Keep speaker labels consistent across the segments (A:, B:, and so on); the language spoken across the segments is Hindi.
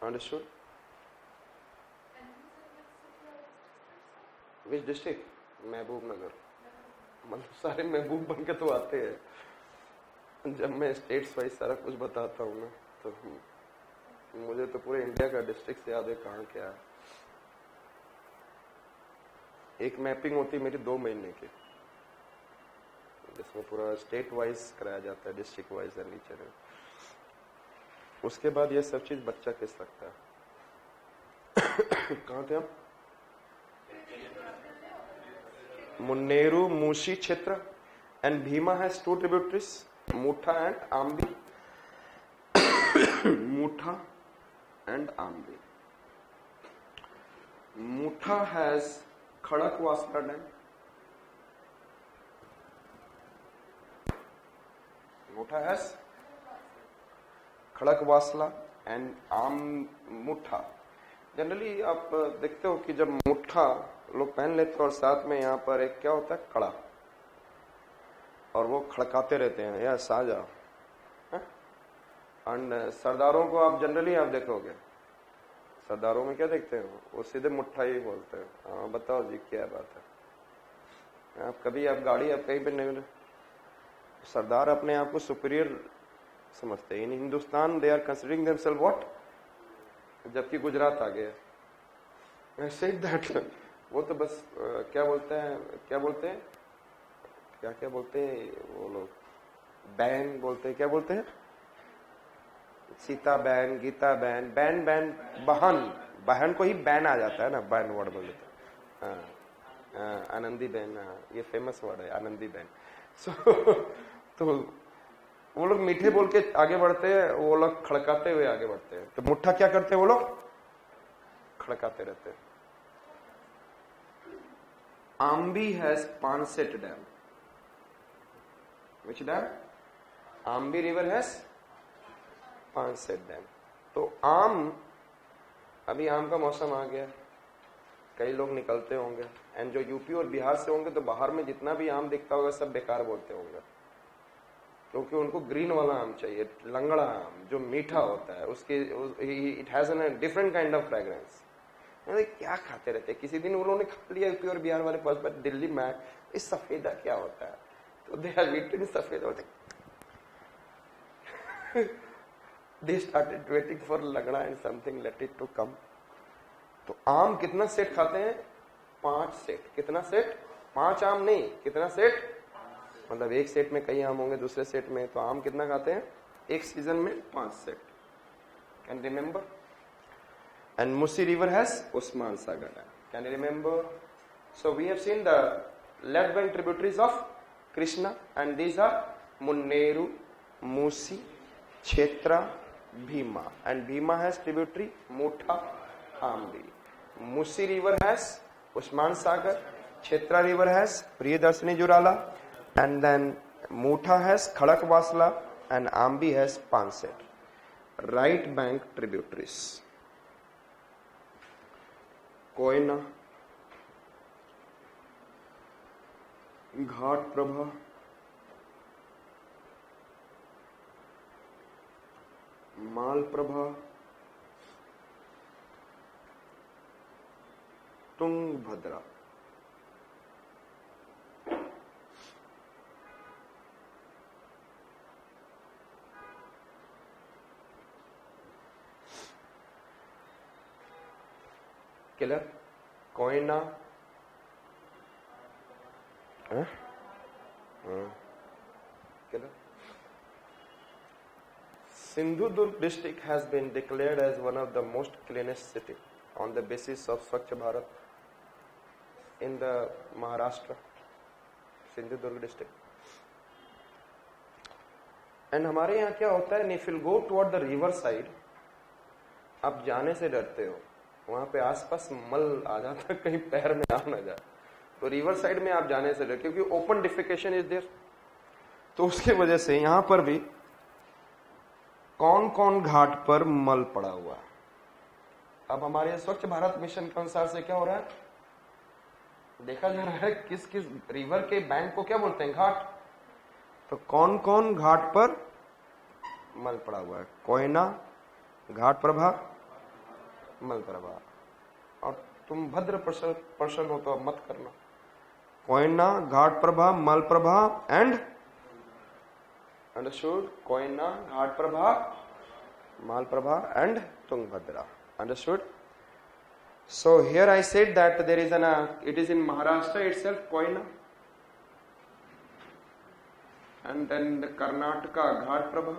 A: अंडरस्टूड? Which district? महबूब नगर। मतलब सारे महबूब बन के तो आते हैं। जब मैं स्टेट्स वाइज सारा कुछ बताता हूँ ना, तो मुझे तो पूरे इंडिया का डिस्ट्रिक्ट याद है कहाँ क्या है। एक मैपिंग होती है मेरी 2 महीने की, जिसमें पूरा स्टेट वाइज कराया जाता है, district wise and each and. उसके बाद ये सब चीज बच्चा किस सकता है। कहाँ थे आप? मुन्नेरू मूशी क्षेत्र and Bhima has 2 tributaries, Mutha and आम्बी। Mutha and आम्बी। Mutha has Khadakwasla dam, Mutha has Khadakwasla and Mutha. Generally आप देखते हो कि जब मुठा लोग पहन लेते हैं और साथ में यहाँ पर एक क्या होता है, कड़ा, और वो खड़काते रहते हैं या साजा। एंड सरदारों को आप जनरली आप देखोगे, सरदारों में क्या देखते हो, वो सीधे मुठ्ठा ही बोलते हैं। हाँ बताओ जी क्या बात है। आप कभी आप गाड़ी आप कहीं पे नहीं, सरदार अपने आप को सुपीरियर समझते हैं। In Hindustan they are considering themselves what, जबकि गुजरात आ गया। सेड दैट वो तो बस क्या बोलते हैं, क्या बोलते हैं, क्या बोलते हैं वो लोग, बहन बोलते हैं, क्या बोलते हैं, सीता बहन, गीता बहन, बहन बहन बहन, बहन को ही बहन आ जाता है ना, बहन वर्ड बोल देते हैं। हाँ, आनंदी बहन, ये फेमस वर्ड है आनंदी बहन। तो वो लोग मीठे बोल के आगे बढ़ते हैं, वो लोग खड़काते हुए आगे बढ़ते हैं। तो मुट्ठा क्या करते हैं, वो लोग खड़काते रहते हैं। Ambi has Panshet dam. Which dam? Ambi river has Panshet dam. तो आम, अभी आम का मौसम आ गया, कई लोग निकलते होंगे, एंड जो यूपी और बिहार से होंगे तो बाहर में जितना भी आम दिखता होगा सब बेकार बोलते होंगे, क्योंकि उनको ग्रीन वाला आम चाहिए, लंगड़ा आम जो मीठा होता है, उसके it has an different kind of fragrance. क्या खाते रहते हैं। किसी दिन उन्होंने खा लिया यूपी और बिहार वाले पास, बट दिल्ली में इस सफेदा क्या होता है, तो दे हैव ईटन सफेद होते। They started waiting for लंगड़ा and something, let it to come। तो आम कितना सेट खाते हैं? 5 सेट। कितना सेट? 5 आम नहीं, कितना सेट? मतलब एक सेट में कई आम होंगे, दूसरे सेट में, तो आम कितना खाते हैं एक सीजन में? 5 set. Can remember? And Musi river has Osman Sagar. Can remember? So we have seen the left bank tributaries of Krishna, and these are Munneru, Musi, Kshetra, Bhima, and Bhima has tributary Mutha, Ambi. Musi river has Usman Sagar, Kshetra river has Priyadarshini Jurala, and then Mutha has Khadakwasla, and Ambi has Panset. Right bank tributaries: Koyna, Ghat Prabha, Malaprabha, Tungabhadra. Clear? Koyna, clear? Sindhudurg district has been declared as one of the most cleanest city on the basis of Swachh Bharat in the Maharashtra, Sindhudurg district। And हमारे यहाँ क्या होता है, if you go toward the river side, आप जाने से डरते हो, वहां पे आसपास मल आ जाता है, कहीं पैर में आ ना जाए, तो रिवर साइड में आप जाने से डर, क्योंकि ओपन डिफिकेशन इज देयर। तो उसके वजह से यहाँ पर भी कौन कौन घाट पर मल पड़ा हुआ है। अब हमारे स्वच्छ भारत मिशन के अनुसार से क्या हो रहा है, देखा जा रहा है किस किस रिवर के बैंक को क्या बोलते हैं, घाट। तो कौन कौन घाट पर मल पड़ा हुआ है? कोयना, घाट प्रभा, मल प्रभा, और तुम भद्र पर्सन हो तो अब मत करना। कोयना, घाट प्रभा, मल Prabha and understood, Koyna, Ghat Prabha, mal prabha and tungabhadra, understood? So here I said that there is it is in Maharashtra itself, Koyna, and then the Karnataka Ghat Prabha,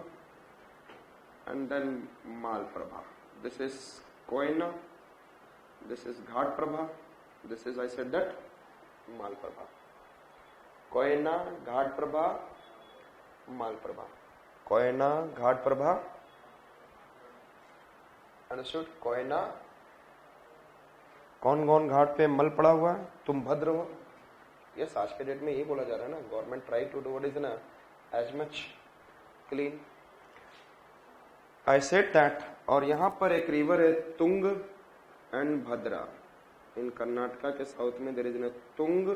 A: and then Mal Prabha. This is Koyna, this is Ghat Prabha, this is, I said that, Mal Prabha. Koyna, Ghat Prabha, Mal Prabha. Koyna, Ghat Prabha, understood? Koyna, कौन कौन घाट पे मल पड़ा हुआ है, तुम भद्र हो। यस, आज के डेट में यही बोला जा रहा है ना, government try to do what is ना as much clean. I said that, और यहां पर एक रिवर है तुंग एंड भद्रा। इन कर्नाटका के साउथ में देयर इज न तुंग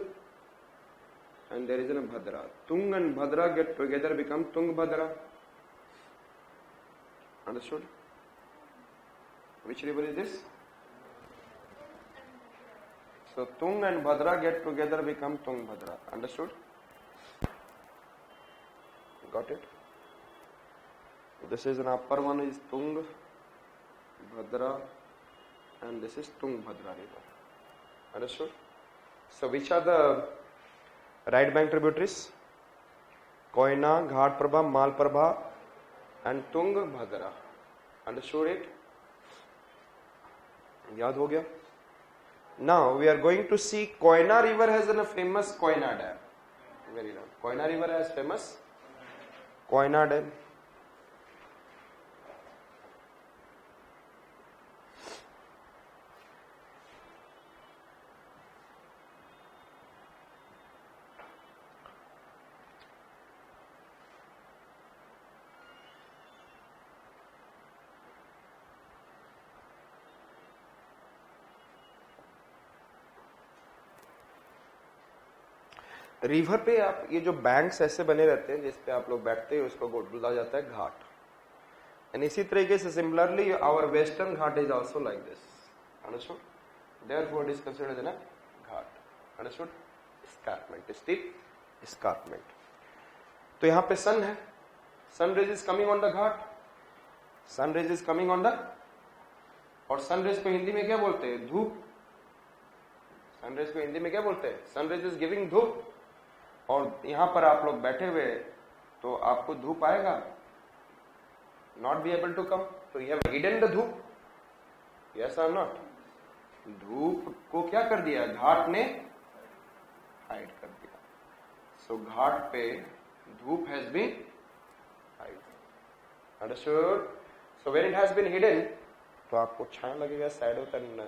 A: एंड देयर इज न Bhadra. Tunga and Bhadra get together become Tungabhadra, understood? Which river is this? So Tung and Bhadra get together become Tungbhadra. Understood? Got it? This is an upper one is Tung, Bhadra, and this is Tungbhadra river. Understood? So which are the right bank tributaries? Koyna, Ghat Prabha, Mal Prabha, and Tungbhadra. Understood it? याद हो गया? Now we are going to see Koyna river has a famous Koyna dam. Very long. Koyna river has famous Koyna dam. River पे आप ये जो बैंक्स ऐसे बने रहते हैं जिसपे आप लोग बैठते हैं उसको बोला जाता है घाट। एंड इसी तरीके से similarly our western ghat is also like this, understood? Therefore it is considered as a ghat, understood? Escarpment, steep escarpment. तो यहाँ पे सन है, sun rays is coming on the ghat, sun rays is coming on the, और सन रेज को हिंदी में क्या बोलते हैं? धूप। सन रेज को हिंदी में क्या बोलते हैं? सन रेज इज गिविंग धूप। और यहां पर आप लोग बैठे हुए तो आपको धूप आएगा, not be able to come, तो you have hidden the dhoop, yes और नॉट? धूप को क्या कर दिया? घाट ने हाइड कर दिया। सो घाट पे धूप has been hide, understood? So when it has been hidden तो आपको छाया लगेगा शैडो करना।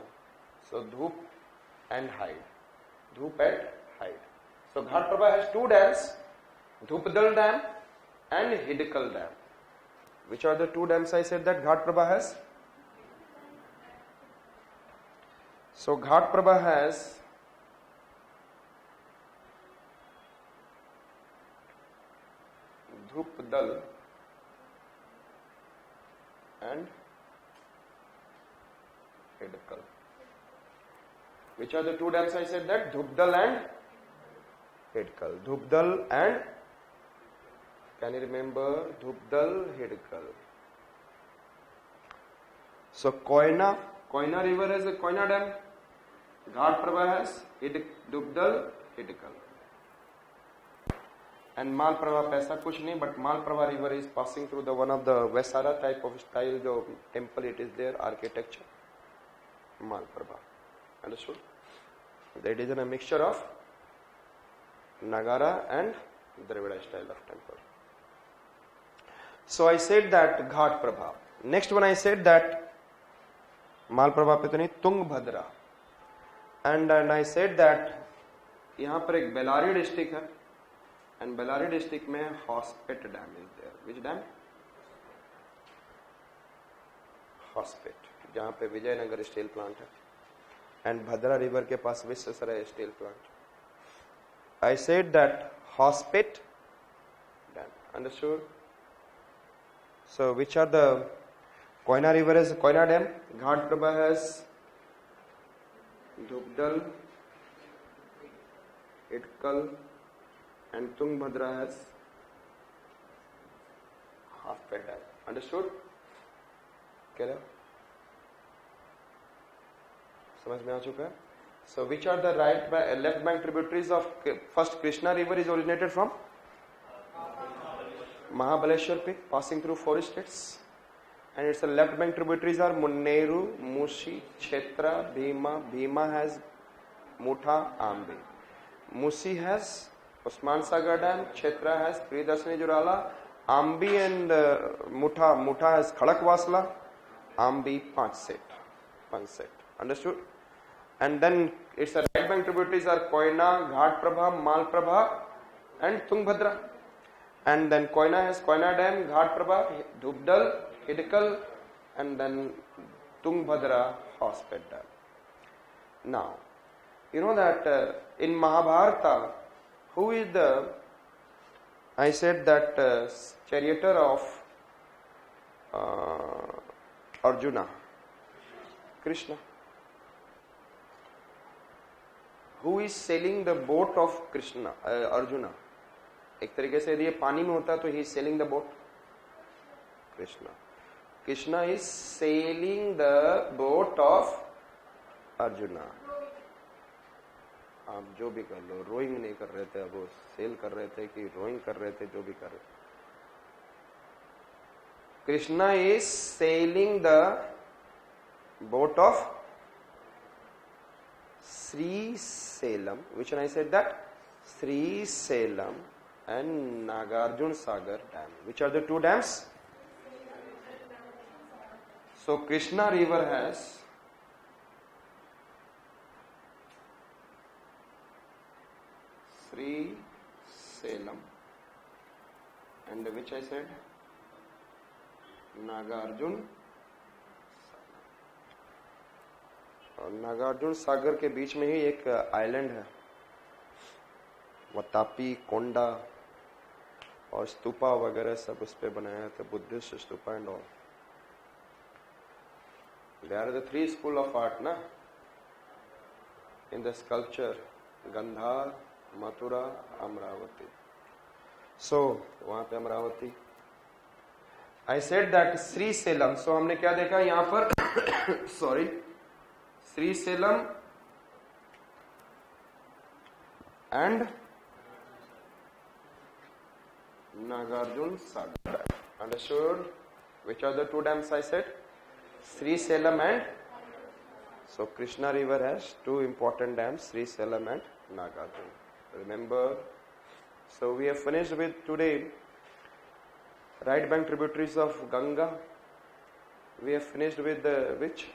A: सो धूप एंड हाइड, धूप and hide. So Ghat Prabha has two dams, Dhupdal Dam and Hidkal Dam. Which are the two dams I said that Ghat Prabha has? So Ghat Prabha has Dhupdal and Hidkal. Which are the two dams I said that? Dhupdal and Hidkal. Dhupdal and, can you remember? Dhupdal, Hidkal. So Koyna river has a Koyna dam. Ghat Prabha has Dhupdal, Hidkal. And Mal Prabha पैसा कुछ नहीं, but Mal Prabha river is passing through the one of the Vesara type of style जो temple it is there, architecture. Mal Prabha. Understood? That is a mixture of Nagara and Dravida style of temple. So I said that Ghat Prabha. Next one I said that Mal Prabha पे तो नहीं, Tungbhadra. And I said that यहाँ पर एक बेलारी डिस्ट्रिक्ट है, and बेलारी डिस्ट्रिक्ट में Hospet dam is there. Which dam? Hospet, जहाँ पे विजयनगर स्टील प्लांट है, and भद्रा रिवर के पास Visvesvaraya steel plant. I said that Hospet dam, understood? So which are the Koyna river has Koyna dam, Ghat Prabha has Dhupdal, Itkal, and Tungbhadra has Half-Pet dam. Understood? Clear? समझ में आ चुका है? So which are the left bank tributaries of first Krishna river is originated from Mahabaleshwar peak, passing through 4 states, and its left bank tributaries are Munneru, Mushi, Kshetra, Bhima. Bhima has Mutha, Ambi. Musi has Usman Sagar Dam. Kshetra has Priyadarshini Jurala. Ambi and Mutha has Khadakwasla. Ambi 5 set. Understood? And then its right bank tributaries are Koyna, Ghat Prabha, Mal Prabha, and Tungbhadra. And then Koyna has Koyna Dam, Ghat Prabha, Dhupdal, Hidkal, and then Tungbhadra, Half-Pet Dam. Now, you know that in Mahabharata, who is I said that charioteer of Arjuna? Krishna. Who is sailing the boat of Krishna, Arjuna? एक तरीके से यदि ये पानी में होता तो he is sailing the boat. Krishna. Krishna is sailing the boat of Arjuna. आप जो भी कर लो, रोइंग नहीं कर रहे थे, अब वो सेल कर रहे थे कि रोइंग कर रहे थे, जो भी कर रहे थे. Krishna is sailing the boat of Sri Salem, which one I said that? Sri Salem and Nagarjun Sagar Dam. Which are the 2 dams? So Krishna river has Sri Salem and which I said? Nagarjun. और नागार्जुन सागर के बीच में ही एक आइलैंड है, वतापी, कोंडा और स्तूपा वगैरह सब उस पे बनाया था, Buddhist stupa and all. They are the 3 school of art, na? In the sculpture, Gandhar, Mathura, Amravati. So वहां पे Amravati. I said that Sri Salem. So हमने क्या देखा यहाँ पर? Sorry. Sri Salem and Nagarjun Sagar. Understood? Which are the 2 dams I said? Sri Salem and so Krishna river has 2 important dams, Sri Salem and Nagarjun. Remember? So we have finished with today right bank tributaries of Ganga. We have finished with which?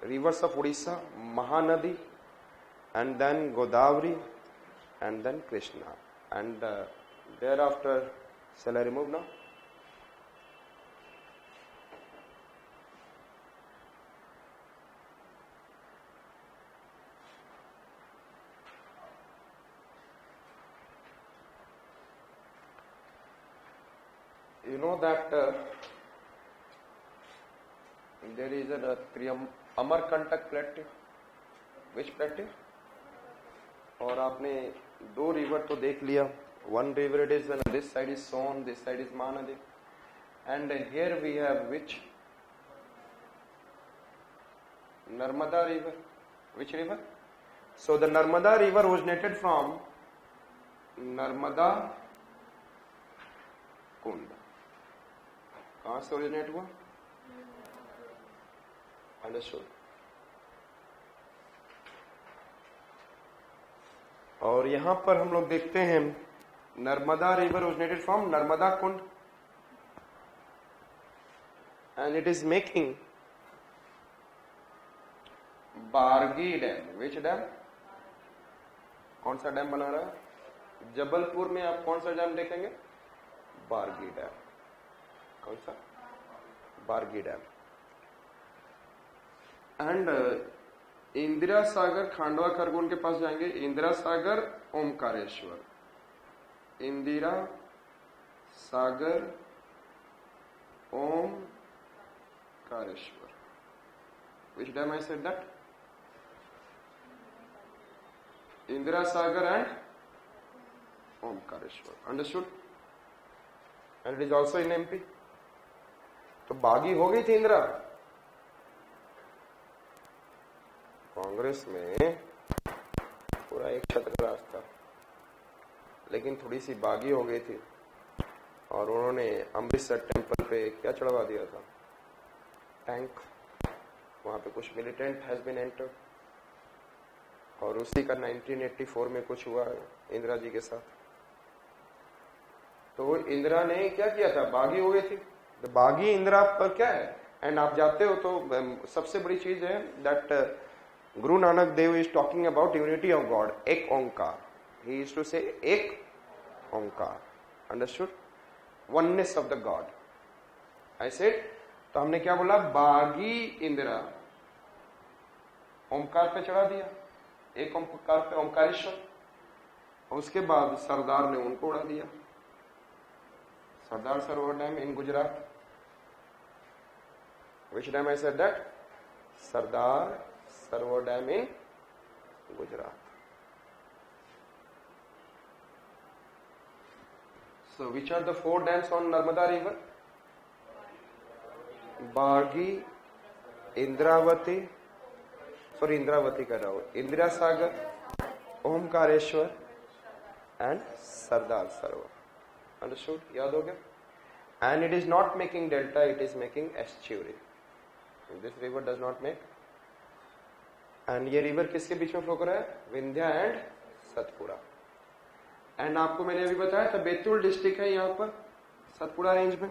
A: Rivers of Odisha, Mahanadi, and then Godavari, and then Krishna. And thereafter, shall I remove now? You know that there is a Amarkantak plateau. Which plateau? और आपने 2 river तो देख लिया. One river it is when this side is Son, this side is Mahanadi, and here we have which? Narmada river. Which river? So the Narmada river originated from Narmada Kund. कहाँ से ओरिजिनेट हुआ? अंडरस्टूड. और यहां पर हम लोग देखते हैं Narmada river originated from Narmada Kund and it is making Bargi dam. Which dam? कौन सा डैम बना रहा है? जबलपुर में आप कौन सा डैम देखेंगे? बारगी डैम. कौन सा? बारगी डैम. एंड इंदिरा सागर खांडवा खरगोन के पास जाएंगे. Indira Sagar Omkareshwar. Indira Sagar Omkareshwar. Which dam I said that? Indira Sagar and Omkareshwar. Understood? And it is also in MP. तो बागी हो गई थी इंदिरा कांग्रेस में पूरा एक छत्र रास्ता, लेकिन थोड़ी सी बागी हो गई थी और उन्होंने अमृतसर टेम्पल पे क्या चढ़वा दिया था? टैंक। वहां पे कुछ मिलिटेंट हैज बीन एंटर्ड और उसी का 1984 में कुछ हुआ इंदिरा जी के साथ। तो इंदिरा ने क्या किया था? बागी हो गई थी। तो बागी इंदिरा पर क्या है? एंड आप जाते हो तो सबसे बड़ी चीज है that Guru Nanak Dev is talking about unity of God, Ek Onkar. He is to say Ek Onkar. Understood? Oneness of the God. I said, तो हमने क्या बोला? बागी इंदिरा ओंकार पे चढ़ा दिया, एक ओंकार पे ओंकारेश्वर। उसके बाद सरदार ने उनको उड़ा दिया। Sardar Sarovar dam in Gujarat. Which dam I said that? Sardar Sarovar Dam in Gujarat. So which are the 4 dams on Narmada river? Bagi, Indravati, sorry Indravati कर रहा हूँ, Indira Sagar, Omkareshwar and Sardar Sarovar. Understood? याद हो गया? And it is not making delta, it is making estuary. This river does not make. And ये रिवर किसके बीच में फ्लो कर रहा है? विंध्या एंड सतपुड़ा। एंड आपको मैंने अभी बताया था बैतूल डिस्ट्रिक्ट है यहाँ पर सतपुड़ा रेंज में।